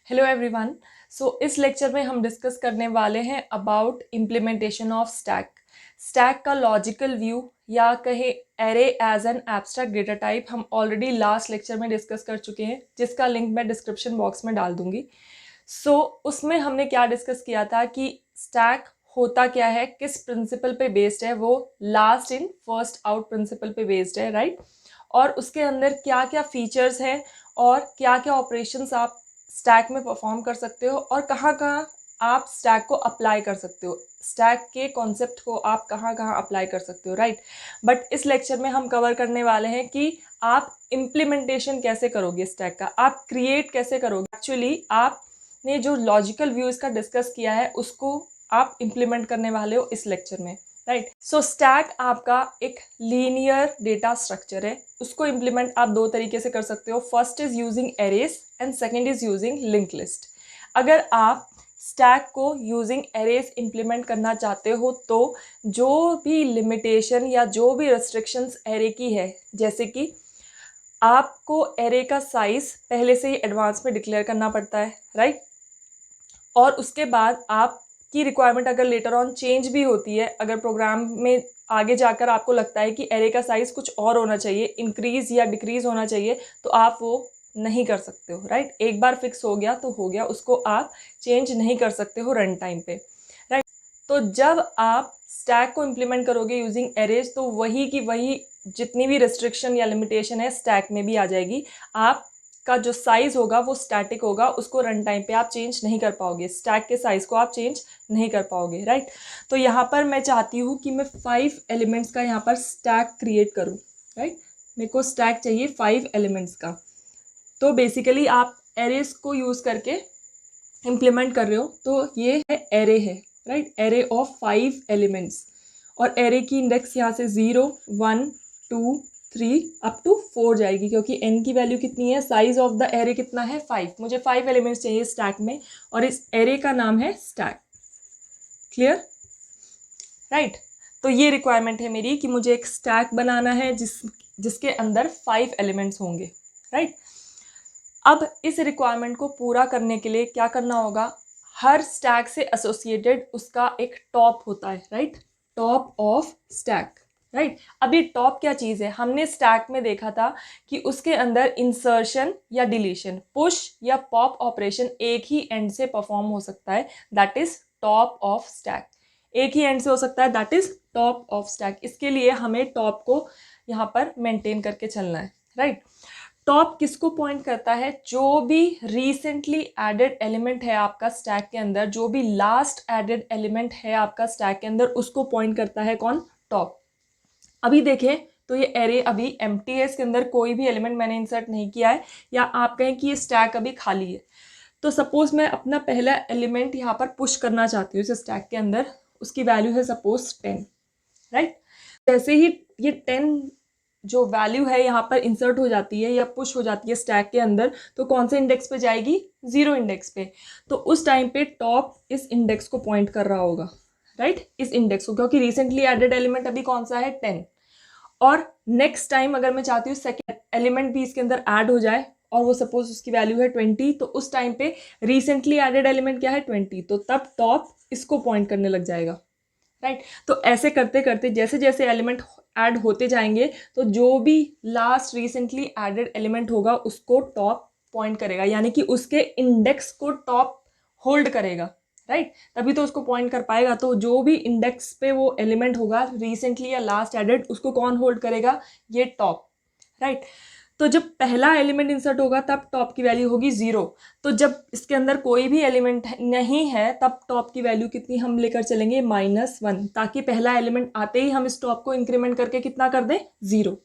Hello everyone. इस lecture में हम डिस्कस करने वाले हैं about implementation of stack. Stack का लॉजिकल व्यू या कहे array as an abstract data type हम ऑलरेडी लास्ट लेक्चर में डिस्कस कर चुके हैं, जिसका लिंक मैं डिस्क्रिप्शन बॉक्स में डाल दूंगी। उसमें हमने क्या डिस्कस किया था कि स्टैक होता क्या है, किस प्रिंसिपल पे बेस्ड है, वो last in first out principle पे बेस्ड है, राइट। और उसके अंदर क्या क्या फीचर्स हैं और क्या क्या ऑपरेशंस आप स्टैक में परफॉर्म कर सकते हो और कहाँ कहाँ आप स्टैक को अप्लाई कर सकते हो, स्टैक के कॉन्सेप्ट को आप कहाँ कहाँ अप्लाई कर सकते हो, राइट। बट इस लेक्चर में हम कवर करने वाले हैं कि आप इम्प्लीमेंटेशन कैसे करोगे स्टैक का, आप क्रिएट कैसे करोगे। एक्चुअली आपने जो लॉजिकल व्यू इसका डिस्कस किया है उसको आप इम्प्लीमेंट करने वाले हो इस लेक्चर में, राइट। स्टैक आपका एक लीनियर डेटा स्ट्रक्चर है, उसको इम्प्लीमेंट आप दो तरीके से कर सकते हो। First is using arrays and second is using link list. अगर आप स्टैक को यूजिंग एरेज इम्प्लीमेंट करना चाहते हो तो जो भी लिमिटेशन या जो भी रेस्ट्रिक्शंस एरे की है, जैसे कि आपको एरे का साइज पहले से ही एडवांस में डिक्लेयर करना पड़ता है, राइट। और उसके बाद आपकी रिक्वायरमेंट अगर लेटर ऑन चेंज भी होती है, अगर प्रोग्राम में आगे जाकर आपको लगता है कि एरे का साइज कुछ और होना चाहिए, इंक्रीज या डिक्रीज होना चाहिए, तो आप वो नहीं कर सकते हो, राइट। एक बार फिक्स हो गया तो हो गया, उसको आप चेंज नहीं कर सकते हो रन टाइम पे, राइट। तो जब आप स्टैक को इम्प्लीमेंट करोगे यूजिंग एरेज तो वही की वही जितनी भी रिस्ट्रिक्शन या लिमिटेशन है स्टैक में भी आ जाएगी। आप का जो साइज होगा वो स्टैटिक होगा, उसको रन टाइम पे आप चेंज नहीं कर पाओगे, स्टैक के साइज को आप चेंज नहीं कर पाओगे, राइट। तो यहाँ पर मैं चाहती हूँ कि मैं 5 एलिमेंट्स का यहाँ पर स्टैक क्रिएट करूँ, राइट। मेरे को स्टैक चाहिए 5 एलिमेंट्स का। तो बेसिकली आप एरेज को यूज करके इम्प्लीमेंट कर रहे हो, तो ये है एरे है, राइट। एरे ऑफ 5 एलिमेंट्स और एरे की इंडेक्स यहाँ से 0 1 2 3 अप टू 4 जाएगी, क्योंकि n की वैल्यू कितनी है, साइज ऑफ द एरे कितना है 5। मुझे 5 एलिमेंट्स चाहिए स्टैक में और इस एरे का नाम है स्टैक। Clear, right. तो ये रिक्वायरमेंट है मेरी कि मुझे एक स्टैक बनाना है जिसके अंदर 5 एलिमेंट्स होंगे, राइट। अब इस रिक्वायरमेंट को पूरा करने के लिए क्या करना होगा, हर स्टैक से एसोसिएटेड उसका एक टॉप होता है, right. Top of stack, right. अब ये टॉप क्या चीज़ है, हमने स्टैक में देखा था कि उसके अंदर इंसर्शन या डिलीशन, पुश या पॉप ऑपरेशन एक ही एंड से परफॉर्म हो सकता है, that is top of stack. एक ही एंड से हो सकता है, that is top of stack. इसके लिए हमें टॉप को यहाँ पर मेंटेन करके चलना है, राइट। टॉप किसको पॉइंट करता है, जो भी रिसेंटली एडेड एलिमेंट है आपका स्टैक के अंदर, जो भी लास्ट एडेड एलिमेंट है आपका स्टैक के अंदर, उसको पॉइंट करता है कौन, टॉप। अभी देखें तो ये एरे अभी एम्प्टी है, इसके अंदर कोई भी एलिमेंट मैंने इंसर्ट नहीं किया है, या आप कहें कि ये स्टैक अभी खाली है। तो सपोज मैं अपना पहला एलिमेंट यहाँ पर पुश करना चाहती हूँ इस स्टैक के अंदर, उसकी वैल्यू है सपोज 10, राइट। जैसे ही ये 10 जो वैल्यू है यहाँ पर इंसर्ट हो जाती है या पुश हो जाती है स्टैक के अंदर, तो कौन से इंडेक्स पे जाएगी, 0 इंडेक्स पे। तो उस टाइम पे टॉप इस इंडेक्स को पॉइंट कर रहा होगा, राइट, इस इंडेक्स को, क्योंकि रिसेंटली एडेड एलिमेंट अभी कौन सा है, 10। और नेक्स्ट टाइम अगर मैं चाहती हूँ सेकेंड एलिमेंट भी इसके अंदर ऐड हो जाए और वो सपोज उसकी वैल्यू है 20, तो उस टाइम पे रिसेंटली एडेड एलिमेंट क्या है, 20, तो तब टॉप इसको पॉइंट करने लग जाएगा, राइट। तो ऐसे करते करते जैसे जैसे एलिमेंट ऐड होते जाएंगे तो जो भी लास्ट रिसेंटली एडेड एलिमेंट होगा उसको टॉप पॉइंट करेगा, यानी कि उसके इंडेक्स को टॉप होल्ड करेगा, राइट। तभी तो उसको पॉइंट कर पाएगा। तो जो भी इंडेक्स पे वो एलिमेंट होगा रिसेंटली या लास्ट एडेड, उसको कौन होल्ड करेगा, ये टॉप, राइट। तो जब पहला एलिमेंट इंसर्ट होगा तब टॉप की वैल्यू होगी 0। तो जब इसके अंदर कोई भी एलिमेंट नहीं है तब टॉप की वैल्यू कितनी हम लेकर चलेंगे, -1, ताकि पहला एलिमेंट आते ही हम इस टॉप को इंक्रीमेंट करके कितना कर दें, 0,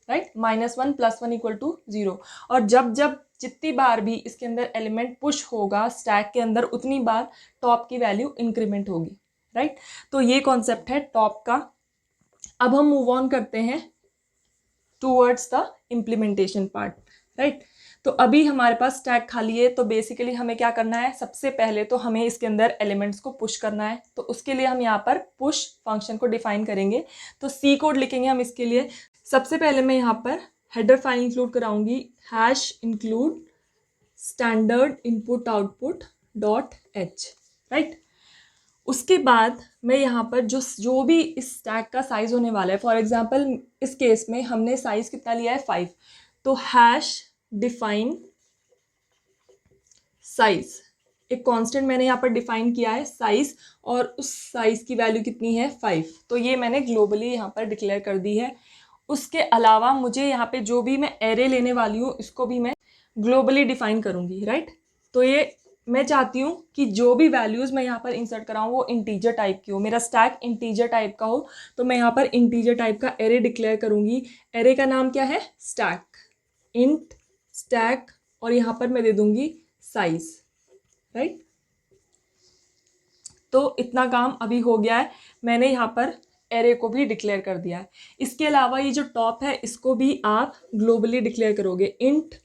राइट। -1 + 1 = 0। और जब जब जितनी बार भी इसके अंदर एलिमेंट पुश होगा स्टैक के अंदर, उतनी बार टॉप की वैल्यू इंक्रीमेंट होगी, राइट। तो ये कॉन्सेप्ट है टॉप का। अब हम मूव ऑन करते हैं towards the implementation part, right. तो अभी हमारे पास स्टैक खाली है, तो बेसिकली हमें क्या करना है, सबसे पहले तो हमें इसके अंदर एलिमेंट्स को पुश करना है। तो उसके लिए हम यहाँ पर पुश फंक्शन को डिफाइन करेंगे। तो सी कोड लिखेंगे हम इसके लिए। सबसे पहले मैं यहाँ पर हेडर फाइल इंक्लूड कराऊंगी, #include standard input output dot H, right. उसके बाद मैं यहाँ पर जो भी इस स्टैक का साइज होने वाला है, फॉर एग्जांपल इस केस में हमने साइज कितना लिया है 5, तो हैश डिफाइन साइज, एक कांस्टेंट मैंने यहाँ पर डिफाइन किया है साइज, और उस साइज की वैल्यू कितनी है 5, तो ये मैंने ग्लोबली यहाँ पर डिक्लेयर कर दी है। उसके अलावा मुझे यहाँ पे जो भी मैं एरे लेने वाली हूँ इसको भी मैं ग्लोबली डिफाइन करूँगी, राइट। तो ये मैं चाहती हूँ कि जो भी वैल्यूज़ मैं यहाँ पर इंसर्ट कराऊँ वो इंटीजर टाइप की हो, मेरा स्टैक इंटीजर टाइप का हो, तो मैं यहाँ पर इंटीजर टाइप का एरे डिक्लेयर करूँगी। एरे का नाम क्या है, स्टैक, इंट स्टैक, और यहाँ पर मैं दे दूँगी साइज, राइट। तो इतना काम अभी हो गया है, मैंने यहाँ पर एरे को भी डिक्लेयर कर दिया है। इसके अलावा ये जो टॉप है इसको भी आप ग्लोबली डिक्लेयर करोगे, int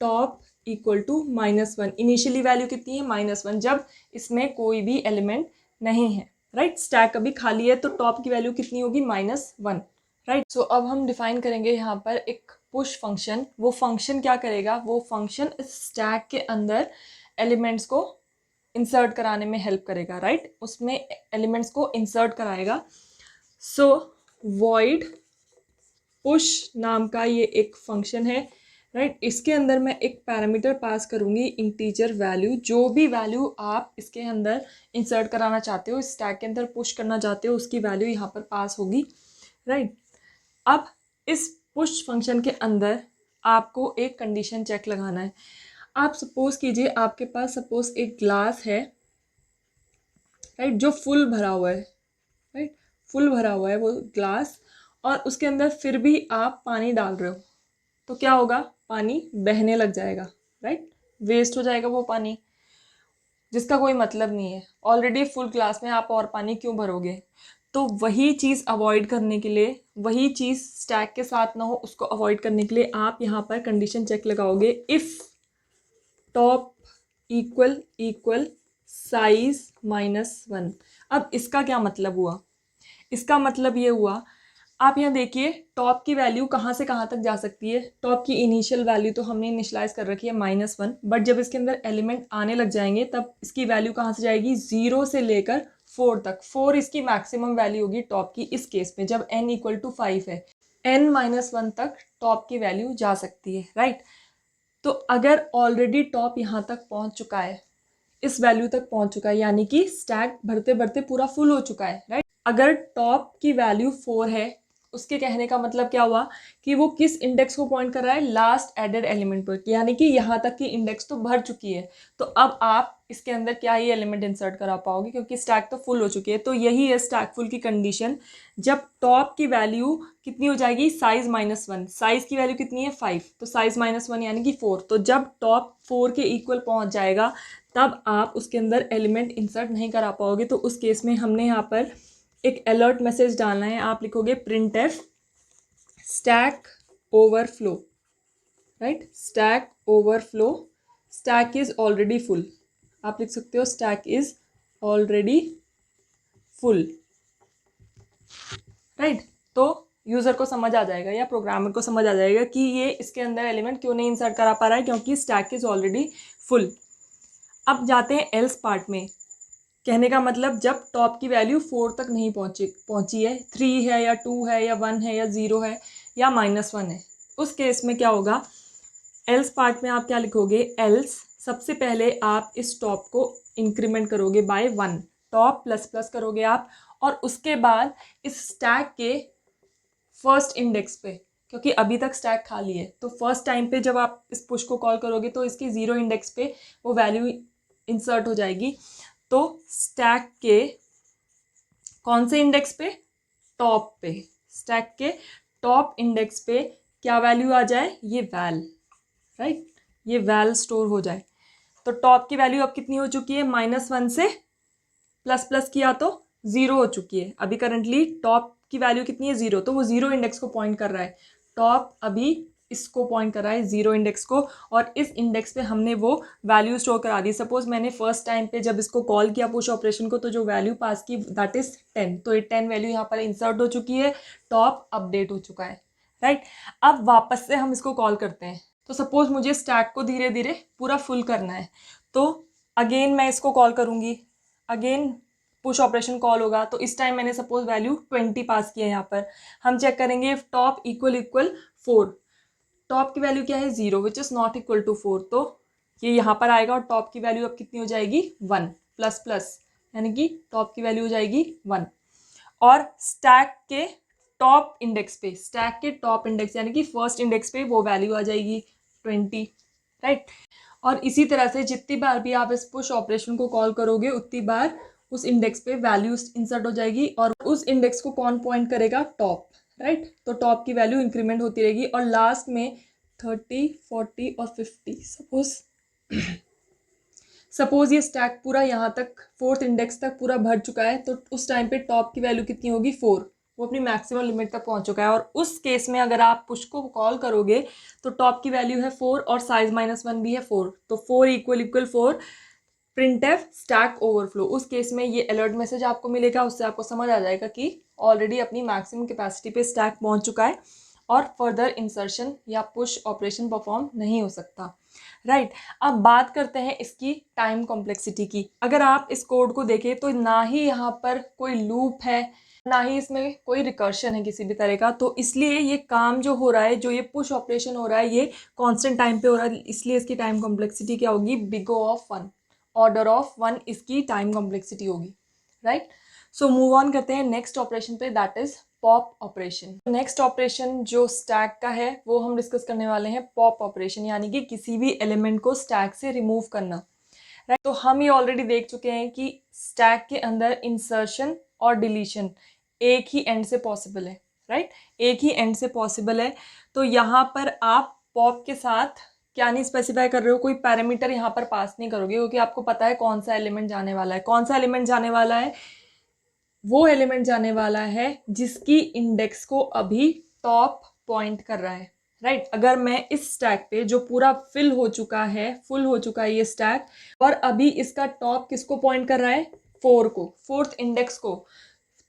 top equal to -1, initially value कितनी है -1, जब इसमें कोई भी एलिमेंट नहीं है, राइट। स्टैक अभी खाली है तो टॉप की वैल्यू कितनी होगी -1, राइट। सो अब हम डिफाइन करेंगे यहाँ पर एक पुश फंक्शन। वो फंक्शन क्या करेगा, वो फंक्शन इस स्टैक के अंदर एलिमेंट्स को इंसर्ट कराने में हेल्प करेगा, राइट। उसमें एलिमेंट्स को इंसर्ट कराएगा। सो वॉइड पुश नाम का ये एक फंक्शन है, राइट। इसके अंदर मैं एक पैरामीटर पास करूँगी इंटीजर वैल्यू, जो भी वैल्यू आप इसके अंदर इंसर्ट कराना चाहते हो, इस स्टैक के अंदर पुश करना चाहते हो, उसकी वैल्यू यहाँ पर पास होगी, राइट। अब इस पुश फंक्शन के अंदर आपको एक कंडीशन चेक लगाना है। आप सपोज कीजिए आपके पास सपोज एक ग्लास है, राइट, जो फुल भरा हुआ है, राइट, फुल भरा हुआ है वो ग्लास, और उसके अंदर फिर भी आप पानी डाल रहे हो, तो क्या होगा, पानी बहने लग जाएगा, राइट, वेस्ट हो जाएगा वो पानी, जिसका कोई मतलब नहीं है। ऑलरेडी फुल ग्लास में आप और पानी क्यों भरोगे। तो वही चीज़ अवॉइड करने के लिए, वही चीज़ स्टैक के साथ ना हो, उसको अवॉइड करने के लिए आप यहाँ पर कंडीशन चेक लगाओगे, इफ़ टॉप इक्वल साइज -1। अब इसका क्या मतलब हुआ, इसका मतलब ये हुआ, आप यहाँ देखिए टॉप की वैल्यू कहाँ से कहाँ तक जा सकती है। टॉप की इनिशियल वैल्यू तो हमने इनिशलाइज कर रखी है -1, बट जब इसके अंदर एलिमेंट आने लग जाएंगे तब इसकी वैल्यू कहाँ से जाएगी, 0 से लेकर 4 तक। 4 इसकी मैक्सिमम वैल्यू होगी टॉप की इस केस में, जब n इक्वल टू 5 है, n-1 तक टॉप की वैल्यू जा सकती है, राइट। तो अगर ऑलरेडी टॉप यहाँ तक पहुँच चुका है, इस वैल्यू तक पहुँच चुका है, यानी कि स्टैक भरते भरते पूरा फुल हो चुका है, राइट। अगर टॉप की वैल्यू 4 है, उसके कहने का मतलब क्या हुआ कि वो किस इंडेक्स को पॉइंट कर रहा है, लास्ट एडेड एलिमेंट पर, यानी कि यहाँ तक की इंडेक्स तो भर चुकी है। तो अब आप इसके अंदर क्या ही एलिमेंट इंसर्ट करा पाओगे, क्योंकि स्टैक तो फुल हो चुकी है। तो यही है स्टैक फुल की कंडीशन, जब टॉप की वैल्यू कितनी हो जाएगी, साइज -1, साइज की वैल्यू कितनी है 5, तो साइज -1 यानी कि 4, तो जब टॉप 4 के इक्वल पहुँच जाएगा तब आप उसके अंदर एलिमेंट इंसर्ट नहीं करा पाओगे। तो उस केस में हमने यहाँ पर एक अलर्ट मैसेज डालना है, आप लिखोगे printf stack overflow, right, stack overflow, stack is already full, आप लिख सकते हो stack is already full, right. तो यूज़र को समझ आ जाएगा या प्रोग्रामर को समझ आ जाएगा कि ये इसके अंदर एलिमेंट क्यों नहीं इंसर्ट करा पा रहा है, क्योंकि स्टैक इज ऑलरेडी फुल। अब जाते हैं एल्स पार्ट में। कहने का मतलब जब टॉप की वैल्यू 4 तक नहीं पहुंची है, 3 है या 2 है या 1 है या 0 है या -1 है, उस केस में क्या होगा, एल्स पार्ट में आप क्या लिखोगे, एल्स सबसे पहले आप इस टॉप को इंक्रीमेंट करोगे बाय 1, टॉप ++ करोगे आप, और उसके बाद इस स्टैक के फर्स्ट इंडेक्स पे, क्योंकि अभी तक स्टैक खाली है, तो फर्स्ट टाइम पे जब आप इस पुश को कॉल करोगे तो इसकी 0 इंडेक्स पे वो वैल्यू इंसर्ट हो जाएगी। तो स्टैक के कौन से इंडेक्स पे, टॉप पे, स्टैक के टॉप इंडेक्स पे क्या वैल्यू आ जाए, ये वैल, राइट, ये वैल स्टोर हो जाए। तो टॉप की वैल्यू अब कितनी हो चुकी है, -1 से ++ किया तो 0 हो चुकी है। अभी करंटली टॉप की वैल्यू कितनी है, 0, तो वो 0 इंडेक्स को पॉइंट कर रहा है। टॉप अभी इसको पॉइंट कर रहा है, 0 इंडेक्स को, और इस इंडेक्स पे हमने वो वैल्यू स्टोर करा दी। सपोज मैंने फर्स्ट टाइम पे जब इसको कॉल किया पुश ऑपरेशन को, तो जो वैल्यू पास की दैट इज 10, तो ये 10 वैल्यू यहाँ पर इंसर्ट हो चुकी है, टॉप अपडेट हो चुका है, राइट। अब वापस से हम इसको कॉल करते हैं, तो सपोज मुझे स्टैक को धीरे धीरे पूरा फुल करना है, तो अगेन मैं इसको कॉल करूँगी, अगेन पुश ऑपरेशन कॉल होगा। तो इस टाइम मैंने सपोज वैल्यू 20 पास किया है। यहाँ पर हम चेक करेंगे इफ टॉप इक्वल 4, टॉप की वैल्यू क्या है 0 which is not equal to 4, तो ये यहाँ पर आएगा और टॉप की वैल्यू अब कितनी हो जाएगी 1 प्लस प्लस, यानी कि टॉप की वैल्यू हो जाएगी 1। और स्टैक के टॉप इंडेक्स पे, स्टैक के टॉप इंडेक्स यानी कि फर्स्ट इंडेक्स पे वो वैल्यू आ जाएगी 20, राइट। और इसी तरह से जितनी बार भी आप इस पुश ऑपरेशन को कॉल करोगे उतनी बार उस इंडेक्स पे वैल्यू इंसर्ट हो जाएगी और उस इंडेक्स को कौन पॉइंट करेगा, टॉप, राइट। तो टॉप की वैल्यू इंक्रीमेंट होती रहेगी और लास्ट में 30, 40 और 50 सपोज ये स्टैक पूरा यहाँ तक फोर्थ इंडेक्स तक पूरा भर चुका है, तो उस टाइम पे टॉप की वैल्यू कितनी होगी 4, वो अपनी मैक्सिमम लिमिट तक पहुंच चुका है। और उस केस में अगर आप पुश को कॉल करोगे तो टॉप की वैल्यू है 4 और साइज -1 भी है 4, तो 4 = 4, प्रिंटफ स्टैक ओवरफ्लो। उस केस में ये अलर्ट मैसेज आपको मिलेगा, उससे आपको समझ आ जाएगा कि ऑलरेडी अपनी मैक्सिमम कैपेसिटी पे स्टैक पहुंच चुका है और फर्दर इंसर्शन या पुश ऑपरेशन परफॉर्म नहीं हो सकता, राइट। अब बात करते हैं इसकी टाइम कॉम्प्लेक्सिटी की। अगर आप इस कोड को देखें तो ना ही यहाँ पर कोई लूप है, ना ही इसमें कोई रिकर्शन है किसी भी तरह का, तो इसलिए ये काम जो हो रहा है, जो ये पुश ऑपरेशन हो रहा है, ये कांस्टेंट टाइम पे हो रहा है, इसलिए इसकी टाइम कॉम्प्लेक्सिटी क्या होगी, big O of 1, order of 1 इसकी टाइम कॉम्प्लेक्सिटी होगी, राइट। सो मूव ऑन करते हैं नेक्स्ट ऑपरेशन पे, that is pop operation. Next operation जो स्टैक का है वो हम डिस्कस करने वाले हैं पॉप ऑपरेशन, यानी कि किसी भी एलिमेंट को स्टैक से रिमूव करना, राइट। तो हम ये ऑलरेडी देख चुके हैं कि स्टैक के अंदर इंसर्शन और डिलीशन एक ही एंड से पॉसिबल है, राइट, एक ही एंड से पॉसिबल है। तो यहाँ पर आप पॉप के साथ क्या नहीं स्पेसिफाई कर रहे हो, कोई पैरामीटर यहाँ पर पास नहीं करोगे, क्योंकि आपको पता है कौन सा एलिमेंट जाने वाला है। कौन सा एलिमेंट जाने वाला है, वो एलिमेंट जाने वाला है जिसकी इंडेक्स को अभी टॉप पॉइंट कर रहा है, राइट। अगर मैं इस स्टैक पे जो पूरा फुल हो चुका है ये स्टैक, और अभी इसका टॉप किसको पॉइंट कर रहा है, 4 को, फोर्थ इंडेक्स को,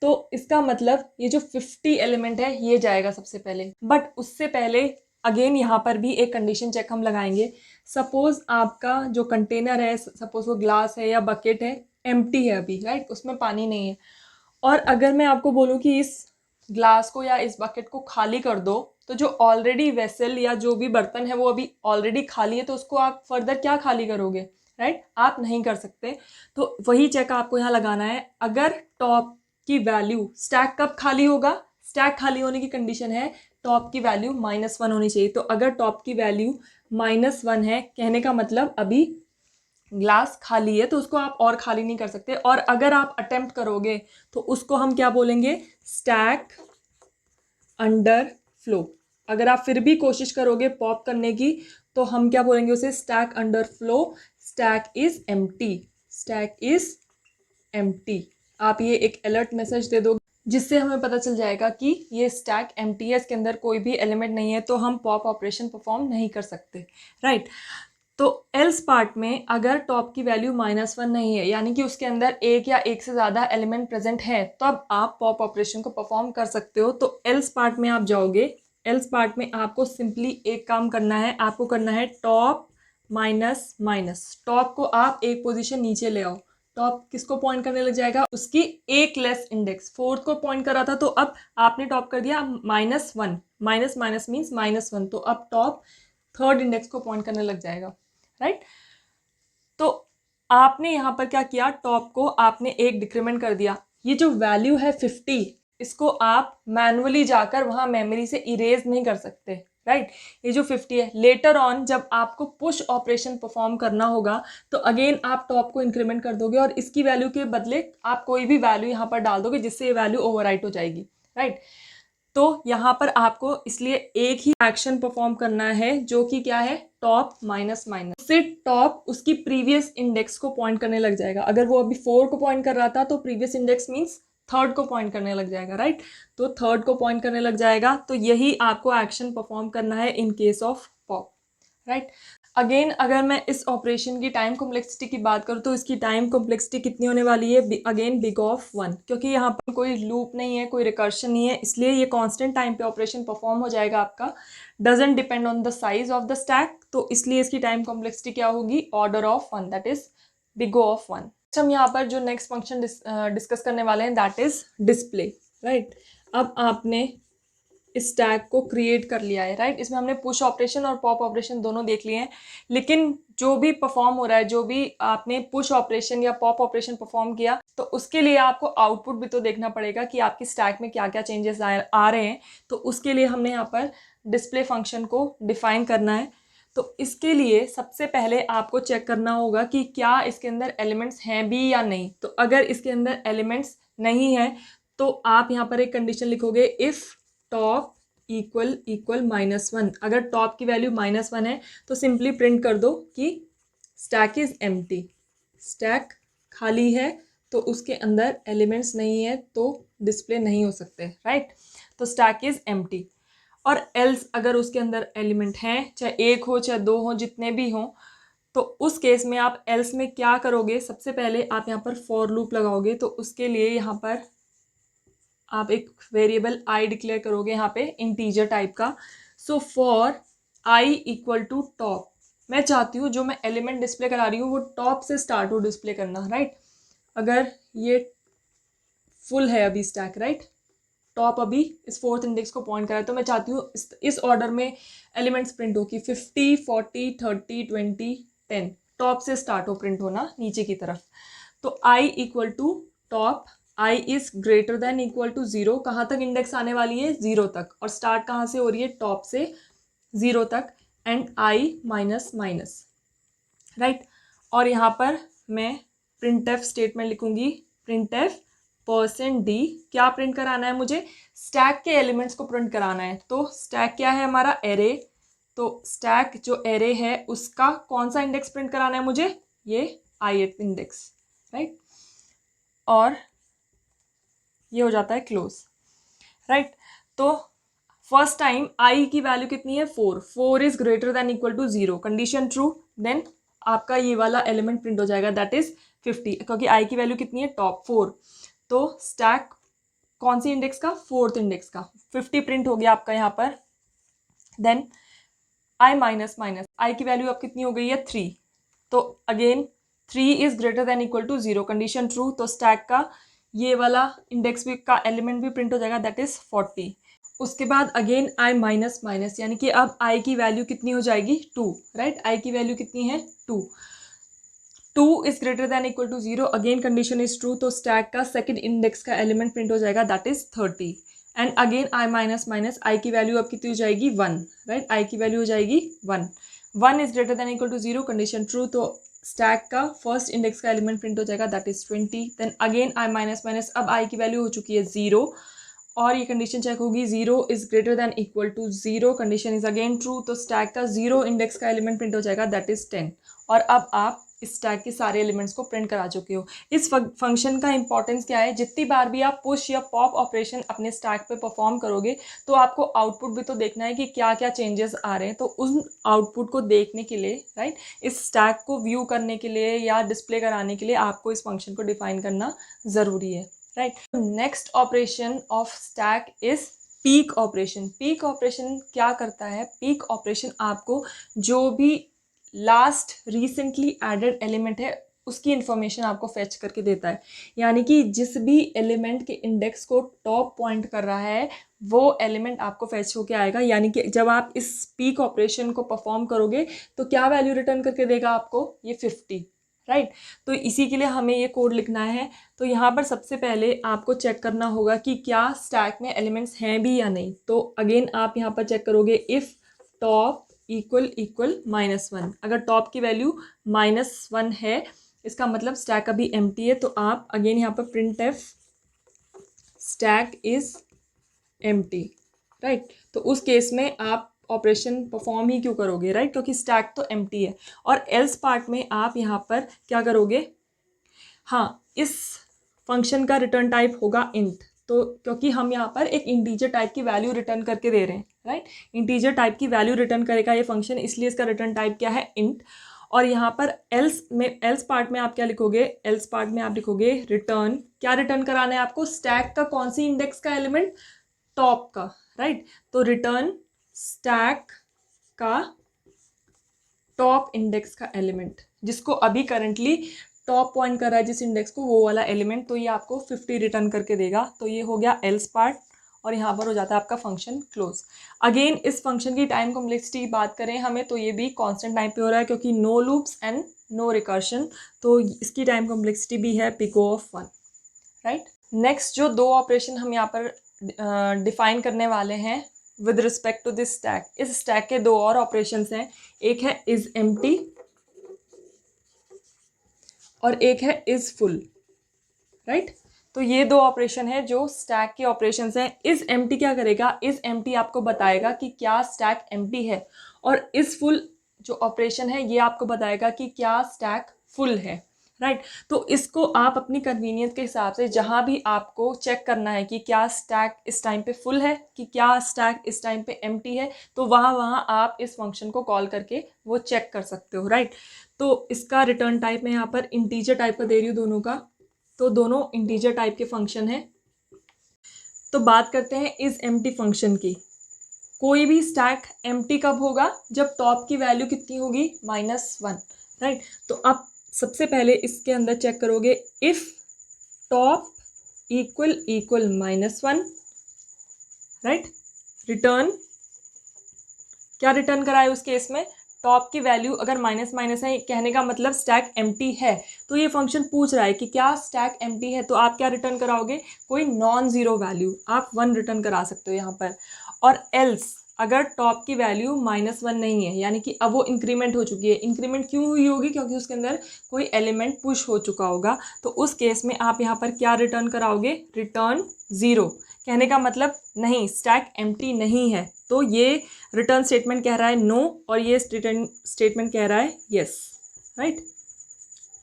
तो इसका मतलब ये जो 50 एलिमेंट है ये जाएगा सबसे पहले। बट उससे पहले अगेन यहाँ पर भी एक कंडीशन चेक हम लगाएंगे। सपोज आपका जो कंटेनर है, सपोज वो ग्लास है या बकेट है, एम्प्टी है अभी, राइट, उसमें पानी नहीं है। और अगर मैं आपको बोलूँ कि इस ग्लास को या इस बकेट को खाली कर दो, तो जो ऑलरेडी वेसल या जो भी बर्तन है वो अभी ऑलरेडी खाली है, तो उसको आप फर्दर क्या खाली करोगे, राइट, आप नहीं कर सकते। तो वही चेक आपको यहाँ लगाना है। अगर टॉप की वैल्यू, स्टैक कब खाली होगा, स्टैक खाली होने की कंडीशन है टॉप की वैल्यू -1 होनी चाहिए। तो अगर टॉप की वैल्यू -1 है, कहने का मतलब अभी ग्लास खाली है, तो उसको आप और खाली नहीं कर सकते। और अगर आप अटेम्प्ट करोगे तो उसको हम क्या बोलेंगे, स्टैक अंडर फ्लो। अगर आप फिर भी कोशिश करोगे पॉप करने की तो हम क्या बोलेंगे उसे, stack under flow, stack is empty, stack is empty. आप ये एक अलर्ट मैसेज दे दो जिससे हमें पता चल जाएगा कि ये स्टैक एम्प्टी है, इसके अंदर कोई भी एलिमेंट नहीं है, तो हम पॉप ऑपरेशन परफॉर्म नहीं कर सकते, राइट। तो एल्स पार्ट में अगर टॉप की वैल्यू -1 नहीं है, यानी कि उसके अंदर एक या एक से ज़्यादा एलिमेंट प्रेजेंट है, तब आप पॉप ऑपरेशन को परफॉर्म कर सकते हो। तो एल्स पार्ट में आप जाओगे, एल्स पार्ट में आपको सिंपली एक काम करना है, आपको करना है टॉप माइनस, टॉप को आप एक पोजीशन नीचे ले आओ। टॉप किसको पॉइंट करने लग जाएगा, उसकी एक लेस इंडेक्स, फोर्थ को पॉइंट कर रहा था, तो अब आपने टॉप कर दिया -1, माइनस मीन्स -1, तो अब टॉप थर्ड इंडेक्स को पॉइंट करने लग जाएगा, राइट। तो आपने यहाँ पर क्या किया, टॉप को आपने एक डिक्रीमेंट कर दिया। ये जो वैल्यू है 50, इसको आप मैनुअली जाकर वहाँ मेमोरी से इरेज नहीं कर सकते, राइट। ये जो 50 है, लेटर ऑन जब आपको पुश ऑपरेशन परफॉर्म करना होगा तो अगेन आप टॉप को इंक्रीमेंट कर दोगे और इसकी वैल्यू के बदले आप कोई भी वैल्यू यहाँ पर डाल दोगे जिससे ये वैल्यू ओवरराइट हो जाएगी, राइट। तो यहाँ पर आपको इसलिए एक ही एक्शन परफॉर्म करना है जो कि क्या है, टॉप माइनस, उससे टॉप उसकी प्रीवियस इंडेक्स को पॉइंट करने लग जाएगा। अगर वो अभी 4 को पॉइंट कर रहा था तो प्रीवियस इंडेक्स मीन्स थर्ड को पॉइंट करने लग जाएगा, राइट। तो थर्ड को पॉइंट करने लग जाएगा, तो यही आपको एक्शन परफॉर्म करना है in case of pop, right. Again अगर मैं इस ऑपरेशन की टाइम कॉम्प्लेक्सिटी की बात करूँ तो इसकी टाइम कॉम्प्लेक्सिटी कितनी होने वाली है, अगेन बिग ऑफ 1, क्योंकि यहाँ पर कोई लूप नहीं है, कोई रिकर्शन नहीं है, इसलिए ये कांस्टेंट टाइम पे ऑपरेशन परफॉर्म हो जाएगा आपका, doesn't depend on the size of the stack, तो इसलिए इसकी टाइम कॉम्प्लेक्सिटी क्या होगी, order of 1, that is big O of 1। हम यहाँ पर जो नेक्स्ट फंक्शन डिस्कस करने वाले हैं दैट इज डिस्प्ले, राइट। अब आपने स्टैक को क्रिएट कर लिया है, राइट। इसमें हमने पुश ऑपरेशन और पॉप ऑपरेशन दोनों देख लिए हैं, लेकिन जो भी परफॉर्म हो रहा है, जो भी आपने पुश ऑपरेशन या पॉप ऑपरेशन परफॉर्म किया, तो उसके लिए आपको आउटपुट भी तो देखना पड़ेगा कि आपकी स्टैक में क्या क्या चेंजेस आ रहे हैं। तो उसके लिए हमने यहाँ पर डिस्प्ले फंक्शन को डिफाइन करना है। तो इसके लिए सबसे पहले आपको चेक करना होगा कि क्या इसके अंदर एलिमेंट्स हैं भी या नहीं। तो अगर इसके अंदर एलिमेंट्स नहीं है तो आप यहाँ पर एक कंडीशन लिखोगे, इफ़ टॉप इक्वल -1। अगर टॉप की वैल्यू -1 है तो सिंपली प्रिंट कर दो कि स्टैक इज एम्प्टी, स्टैक खाली है, तो उसके अंदर एलिमेंट्स नहीं है तो डिस्प्ले नहीं हो सकते, राइट। तो स्टैक इज एम्प्टी। और एल्स अगर उसके अंदर एलिमेंट हैं, चाहे एक हो चाहे दो हो, जितने भी हों, तो उस केस में आप एल्स में क्या करोगे, सबसे पहले आप यहाँ पर फॉर लूप लगाओगे। तो उसके लिए यहाँ पर आप एक वेरिएबल आई डिक्लेयर करोगे, यहाँ पे इंटीजर टाइप का। So for i equal to top, मैं चाहती हूँ जो मैं एलिमेंट डिस्प्ले करा रही हूँ वो टॉप से स्टार्ट हो डिस्प्ले करना, राइट। अगर ये फुल है अभी स्टैक, राइट, टॉप अभी इस 4th इंडेक्स को पॉइंट करा है, तो मैं चाहती हूँ इस ऑर्डर में एलिमेंट्स प्रिंट हो कि 50, 40, 30, 20, 10, टॉप से स्टार्ट हो प्रिंट होना नीचे की तरफ। तो I equal to top, I is greater than equal to 0, कहाँ तक इंडेक्स आने वाली है, 0 तक, और स्टार्ट कहाँ से हो रही है, टॉप से 0 तक, and I minus minus, right. और यहाँ पर मैं प्रिंटफ स्टेटमेंट लिखूंगी, प्रिंटफ %d, क्या प्रिंट कराना है मुझे, स्टैक के एलिमेंट्स को प्रिंट कराना है। तो स्टैक क्या है हमारा, एरे, तो स्टैक जो एरे है उसका कौन सा इंडेक्स प्रिंट कराना है मुझे, ये ith इंडेक्स, राइट। और ये हो जाता है क्लोज, राइट। तो फर्स्ट टाइम आई की वैल्यू कितनी है, 4 is greater than equal to 0, condition true, then आपका ये वाला एलिमेंट प्रिंट हो जाएगा, दैट इज 50, क्योंकि आई की वैल्यू कितनी है, टॉप 4। तो स्टैक कौन सी इंडेक्स का, 4th इंडेक्स का, 50 प्रिंट हो गया आपका यहाँ पर। देन आई माइनस माइनस, आई की वैल्यू अब कितनी हो गई है, 3, तो again 3 is greater than equal to 0, condition true, तो स्टैक का ये वाला इंडेक्स भी का एलिमेंट भी प्रिंट हो जाएगा, दैट इज 40। उसके बाद अगेन आई माइनस माइनस, यानी कि अब आई की वैल्यू कितनी हो जाएगी, 2, राइट। आई की वैल्यू कितनी है, 2 is greater than equal to 0, again condition is true, तो स्टैक का सेकंड इंडेक्स का एलिमेंट प्रिंट हो जाएगा, that is 30। And again I minus minus, आई की वैल्यू अब कितनी हो जाएगी, 1, राइट। आई की वैल्यू हो जाएगी 1 is greater than equal to 0, condition true, तो स्टैक का फर्स्ट इंडेक्स का एलिमेंट प्रिंट हो जाएगा, that is 20। Then again I minus minus, अब आई की वैल्यू हो चुकी है 0, और ये कंडीशन चेक होगी, 0 is greater than equal to 0, condition is again true, तो स्टैक का 0 इंडेक्स का एलिमेंट प्रिंट हो जाएगा, दैट इज 10। और अब आप इस स्टैक के सारे एलिमेंट्स को प्रिंट करा चुके हो। इस फंक्शन का इंपॉर्टेंस क्या है, जितनी बार भी आप पुश या पॉप ऑपरेशन अपने स्टैक पे परफॉर्म करोगे तो आपको आउटपुट भी तो देखना है कि क्या क्या चेंजेस आ रहे हैं। तो उन आउटपुट को देखने के लिए, राइट, इस स्टैक को व्यू करने के लिए या डिस्प्ले कराने के लिए आपको इस फंक्शन को डिफाइन करना ज़रूरी है, right. Next operation of stack is peak operation. Peak operation क्या करता है, पीक ऑपरेशन आपको जो भी लास्ट रिसेंटली एडेड एलिमेंट है उसकी इंफॉर्मेशन आपको फेच करके देता है, यानी कि जिस भी एलिमेंट के इंडेक्स को टॉप पॉइंट कर रहा है वो एलिमेंट आपको फेच होके आएगा। यानी कि जब आप इस पीक ऑपरेशन को परफॉर्म करोगे तो क्या वैल्यू रिटर्न करके देगा आपको, ये 50, राइट। तो इसी के लिए हमें ये कोड लिखना है। तो यहाँ पर सबसे पहले आपको चेक करना होगा कि क्या स्टैक में एलिमेंट्स हैं भी या नहीं। तो अगेन आप यहाँ पर चेक करोगे, इफ़ टॉप इक्वल -1, अगर टॉप की वैल्यू -1 है इसका मतलब स्टैक अभी एम्प्टी है। तो आप अगेन यहाँ पर printf stack is empty, right. तो उस केस में आप ऑपरेशन परफॉर्म ही क्यों करोगे, राइट, क्योंकि स्टैक तो एम्प्टी है। और एल्स पार्ट में आप यहाँ पर क्या करोगे, हाँ, इस फंक्शन का रिटर्न टाइप होगा इंट। तो क्योंकि हम यहाँ पर एक इंटीजर टाइप की वैल्यू रिटर्न करके दे रहे हैं, राइट। इंटीजर टाइप की वैल्यू रिटर्न करेगा ये फंक्शन, इसलिए इसका रिटर्न टाइप क्या है, इंट। और यहाँ पर एल्स पार्ट में आप क्या लिखोगे, एल्स पार्ट में आप लिखोगे रिटर्न, क्या रिटर्न कराना है आपको, स्टैक का कौन सी इंडेक्स का एलिमेंट, टॉप का, राइट। तो रिटर्न स्टैक का टॉप इंडेक्स का एलिमेंट, जिसको अभी करंटली टॉप पॉइंट कर रहा है जिस इंडेक्स को, वो वाला एलिमेंट। तो ये आपको 50 रिटर्न करके देगा। तो ये हो गया एल्स पार्ट और यहाँ पर हो जाता है आपका फंक्शन क्लोज। अगेन इस फंक्शन की टाइम कॉम्प्लेक्सिटी की बात करें हमें, तो ये भी कांस्टेंट टाइम पे हो रहा है क्योंकि no loops and no recursion, तो इसकी टाइम कॉम्प्लेक्सिटी भी है पिको ऑफ 1, राइट। नेक्स्ट जो दो ऑपरेशन हम यहाँ पर डिफाइन करने वाले हैं with respect to this stack, इस स्टैक के दो और ऑपरेशंस हैं, एक है इज एम्प्टी और एक है इज फुल, राइट। तो ये दो ऑपरेशन है जो स्टैक के ऑपरेशंस हैं। इज एम्प्टी क्या करेगा, इज एम्प्टी आपको बताएगा कि क्या स्टैक एम्प्टी है, और इज फुल जो ऑपरेशन है ये आपको बताएगा कि क्या स्टैक फुल है, राइट। तो इसको आप अपनी कन्वीनियंस के हिसाब से जहाँ भी आपको चेक करना है कि क्या स्टैक इस टाइम पे फुल है, कि क्या स्टैक इस टाइम पे एम्प्टी है, तो वहाँ आप इस फंक्शन को कॉल करके वो चेक कर सकते हो, राइट। तो इसका रिटर्न टाइप मैं यहाँ पर इंटीजर टाइप का दे रही हूँ दोनों का, तो दोनों इंटीजर टाइप के फंक्शन हैं। तो बात करते हैं इज एम्प्टी फंक्शन की। कोई भी स्टैक एम्प्टी कब होगा, जब टॉप की वैल्यू कितनी होगी, -1, राइट। तो आप सबसे पहले इसके अंदर चेक करोगे if top equal -1, right. Return क्या रिटर्न कराए उस केस में, टॉप की वैल्यू अगर माइनस है, कहने का मतलब स्टैक एम्प्टी है। तो ये फंक्शन पूछ रहा है कि क्या स्टैक एम्प्टी है, तो आप क्या रिटर्न कराओगे, कोई नॉन ज़ीरो वैल्यू, आप 1 रिटर्न करा सकते हो यहाँ पर। और एल्स अगर टॉप की वैल्यू -1 नहीं है, यानी कि अब वो इंक्रीमेंट हो चुकी है। इंक्रीमेंट क्यों हुई होगी, क्योंकि उसके अंदर कोई एलिमेंट पुश हो चुका होगा। तो उस केस में आप यहाँ पर क्या रिटर्न कराओगे, रिटर्न 0। कहने का मतलब नहीं, स्टैक एम्प्टी नहीं है। तो ये रिटर्न स्टेटमेंट कह रहा है नो और ये रिटर्न स्टेटमेंट कह रहा है यस, राइट।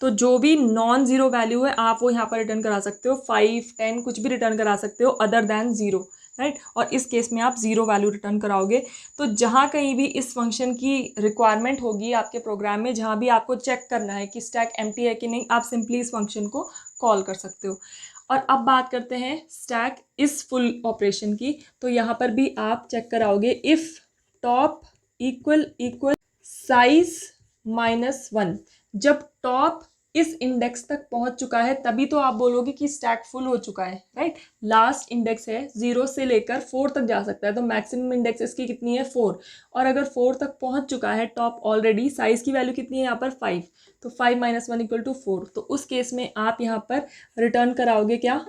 तो जो भी नॉन ज़ीरो वैल्यू है आप वो यहाँ पर रिटर्न करा सकते हो, 5, 10 कुछ भी रिटर्न करा सकते हो अदर दैन 0, राइट। और इस केस में आप 0 वैल्यू रिटर्न कराओगे। तो जहाँ कहीं भी इस फंक्शन की रिक्वायरमेंट होगी आपके प्रोग्राम में, जहाँ भी आपको चेक करना है कि स्टैक एम्प्टी है कि नहीं, आप सिंपली इस फंक्शन को कॉल कर सकते हो। और अब बात करते हैं स्टैक इज फुल ऑपरेशन की। तो यहाँ पर भी आप चेक कराओगे इफ़ टॉप इक्वल साइज -1। जब टॉप इस इंडेक्स तक पहुंच चुका है तभी तो आप बोलोगे कि स्टैक फुल हो चुका है, राइट। लास्ट इंडेक्स है 0 से लेकर 4 तक जा सकता है, तो मैक्सिमम इंडेक्स इसकी कितनी है, 4। और अगर 4 तक पहुंच चुका है टॉप ऑलरेडी, साइज की वैल्यू कितनी है यहाँ पर 5, तो 5 - 1 = 4। तो उस केस में आप यहाँ पर रिटर्न कराओगे क्या,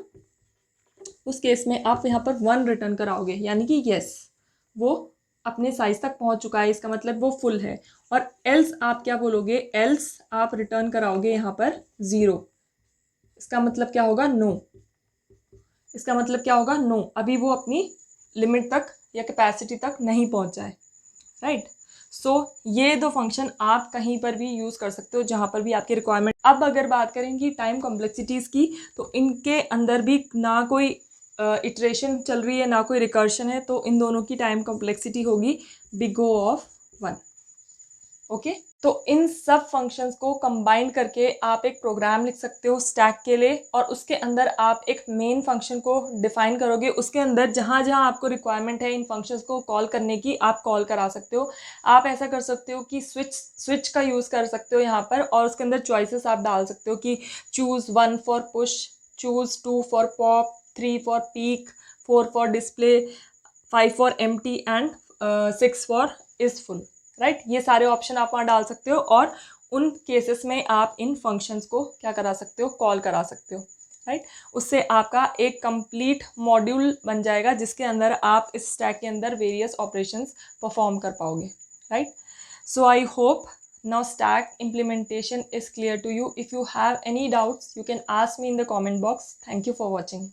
उस केस में आप यहाँ पर 1 रिटर्न कराओगे, यानी कि यस वो अपने साइज तक पहुंच चुका है, इसका मतलब वो फुल है। और एल्स आप क्या बोलोगे, एल्स आप रिटर्न कराओगे यहाँ पर 0। इसका मतलब क्या होगा, नो। इसका मतलब क्या होगा, नो, अभी वो अपनी लिमिट तक या कैपेसिटी तक नहीं पहुंचा है, राइट। सो ये दो फंक्शन आप कहीं पर भी यूज़ कर सकते हो जहाँ पर भी आपकी रिक्वायरमेंट। अब अगर बात करें कि टाइम कॉम्प्लेक्सिटीज़ की, तो इनके अंदर भी ना कोई इटरेशन चल रही है ना कोई रिकर्शन है, तो इन दोनों की टाइम कॉम्प्लेक्सिटी होगी बिग O ऑफ 1, ओके। तो इन सब फंक्शंस को कंबाइन करके आप एक प्रोग्राम लिख सकते हो स्टैक के लिए, और उसके अंदर आप एक मेन फंक्शन को डिफाइन करोगे। उसके अंदर जहाँ जहाँ आपको रिक्वायरमेंट है इन फंक्शंस को कॉल करने की, आप कॉल करा सकते हो। आप ऐसा कर सकते हो कि स्विच का यूज़ कर सकते हो यहाँ पर, और उसके अंदर चॉइसेस आप डाल सकते हो कि choose 1 for push, choose 2 for pop, 3 for peak, 4 for display, 5 for empty and 6 for is full, right. ये सारे ऑप्शन आप वहाँ डाल सकते हो, और उन केसेस में आप इन फंक्शंस को क्या करा सकते हो, कॉल करा सकते हो, राइट। उससे आपका एक कंप्लीट मॉड्यूल बन जाएगा जिसके अंदर आप इस स्टैक के अंदर वेरियस ऑपरेशंस परफॉर्म कर पाओगे, right. So I hope now stack implementation is clear to you. If you have any doubts you can ask me in the comment box. Thank you for watching.